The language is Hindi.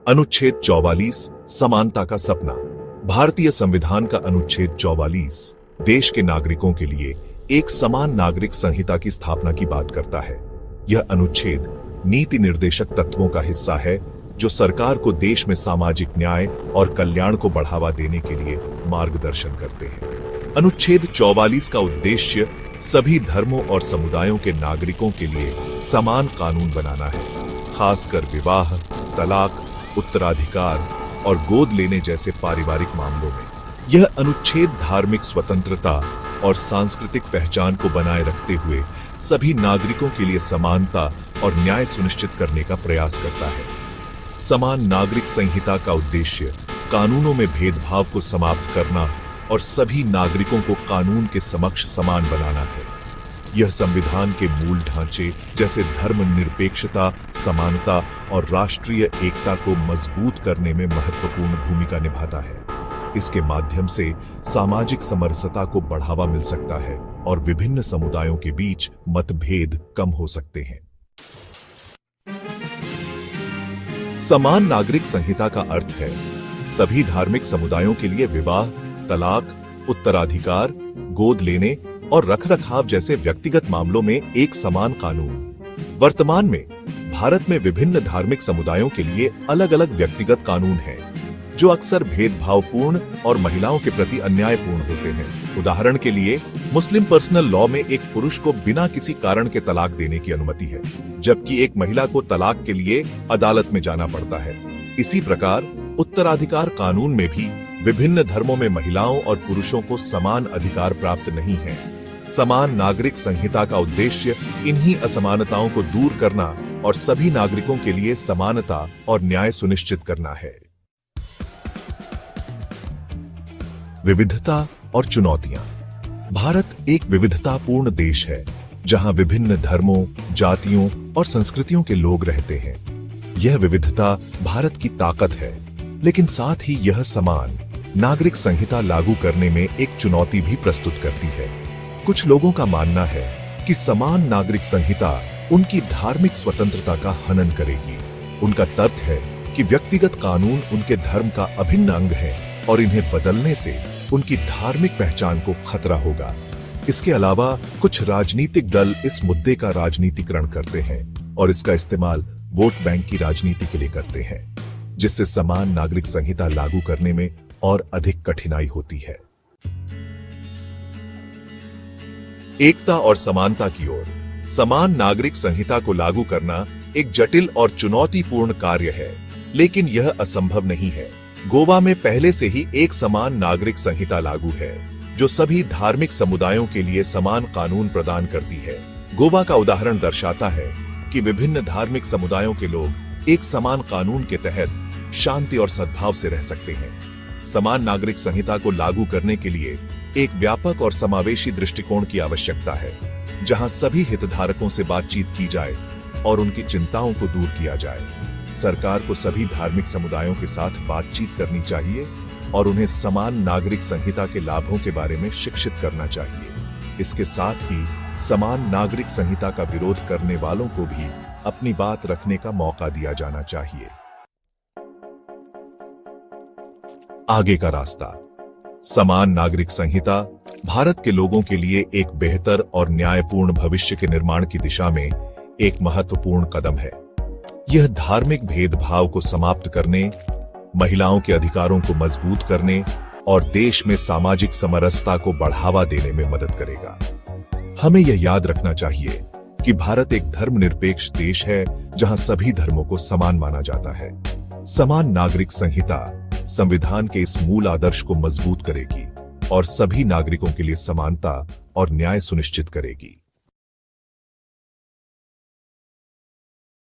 अनुच्छेद 44 समानता का सपना। भारतीय संविधान का अनुच्छेद 44 देश के नागरिकों के लिए एक समान नागरिक संहिता की स्थापना की बात करता है। यह अनुच्छेद नीति निर्देशक तत्वों का हिस्सा है जो सरकार को देश में सामाजिक न्याय और कल्याण को बढ़ावा देने के लिए मार्गदर्शन करते हैं। अनुच्छेद 44 का उद्देश्य सभी धर्मों और समुदायों के नागरिकों के लिए समान कानून बनाना है, खासकर विवाह, तलाक, उत्तराधिकार और गोद लेने जैसे पारिवारिक मामलों में। यह अनुच्छेद धार्मिक स्वतंत्रता और सांस्कृतिक पहचान को बनाए रखते हुए सभी नागरिकों के लिए समानता और न्याय सुनिश्चित करने का प्रयास करता है। समान नागरिक संहिता का उद्देश्य कानूनों में भेदभाव को समाप्त करना और सभी नागरिकों को कानून के समक्ष समान बनाना है। यह संविधान के मूल ढांचे जैसे धर्मनिरपेक्षता, समानता और राष्ट्रीय एकता को मजबूत करने में महत्वपूर्ण भूमिका निभाता है। इसके माध्यम से सामाजिक समरसता को बढ़ावा मिल सकता है और विभिन्न समुदायों के बीच मतभेद कम हो सकते हैं। समान नागरिक संहिता का अर्थ है सभी धार्मिक समुदायों के लिए विवाह, तलाक, उत्तराधिकार, गोद लेने और रखरखाव जैसे व्यक्तिगत मामलों में एक समान कानून। वर्तमान में भारत में विभिन्न धार्मिक समुदायों के लिए अलग अलग व्यक्तिगत कानून हैं, जो अक्सर भेदभावपूर्ण और महिलाओं के प्रति अन्यायपूर्ण होते हैं। उदाहरण के लिए, मुस्लिम पर्सनल लॉ में एक पुरुष को बिना किसी कारण के तलाक देने की अनुमति है, जबकि एक महिला को तलाक के लिए अदालत में जाना पड़ता है। इसी प्रकार उत्तराधिकार कानून में भी विभिन्न धर्मों में महिलाओं और पुरुषों को समान अधिकार प्राप्त नहीं है। समान नागरिक संहिता का उद्देश्य इन्हीं असमानताओं को दूर करना और सभी नागरिकों के लिए समानता और न्याय सुनिश्चित करना है। विविधता और चुनौतियां। भारत एक विविधतापूर्ण देश है जहां विभिन्न धर्मों, जातियों और संस्कृतियों के लोग रहते हैं। यह विविधता भारत की ताकत है, लेकिन साथ ही यह समान नागरिक संहिता लागू करने में एक चुनौती भी प्रस्तुत करती है। कुछ लोगों का मानना है कि समान नागरिक संहिता उनकी धार्मिक स्वतंत्रता का हनन करेगी। उनका तर्क है कि व्यक्तिगत कानून उनके धर्म का अभिन्न अंग है और इन्हें बदलने से उनकी धार्मिक पहचान को खतरा होगा। इसके अलावा कुछ राजनीतिक दल इस मुद्दे का राजनीतिकरण करते हैं और इसका इस्तेमाल वोट बैंक की राजनीति के लिए करते हैं, जिससे समान नागरिक संहिता लागू करने में और अधिक कठिनाई होती है। एकता और समानता की ओर। समान नागरिक संहिता को लागू करना एक जटिल और चुनौतीपूर्ण कार्य है, लेकिन यह असंभव नहीं है। गोवा में पहले से ही एक समान नागरिक संहिता लागू है, जो सभी धार्मिक समुदायों के लिए समान कानून प्रदान करती है। गोवा का उदाहरण दर्शाता है कि विभिन्न धार्मिक समुदायों के लोग एक समान कानून के तहत शांति और सद्भाव से रह सकते हैं। समान नागरिक संहिता को लागू करने के लिए एक व्यापक और समावेशी दृष्टिकोण की आवश्यकता है, जहां सभी हितधारकों से बातचीत की जाए और उनकी चिंताओं को दूर किया जाए। सरकार को सभी धार्मिक समुदायों के साथ बातचीत करनी चाहिए और उन्हें समान नागरिक संहिता के लाभों के बारे में शिक्षित करना चाहिए। इसके साथ ही समान नागरिक संहिता का विरोध करने वालों को भी अपनी बात रखने का मौका दिया जाना चाहिए। आगे का रास्ता। समान नागरिक संहिता भारत के लोगों के लिए एक बेहतर और न्यायपूर्ण भविष्य के निर्माण की दिशा में एक महत्वपूर्ण कदम है। यह धार्मिक भेदभाव को समाप्त करने, महिलाओं के अधिकारों को मजबूत करने और देश में सामाजिक समरसता को बढ़ावा देने में मदद करेगा। हमें यह याद रखना चाहिए कि भारत एक धर्मनिरपेक्ष देश है जहां सभी धर्मों को समान माना जाता है। समान नागरिक संहिता संविधान के इस मूल आदर्श को मजबूत करेगी और सभी नागरिकों के लिए समानता और न्याय सुनिश्चित करेगी।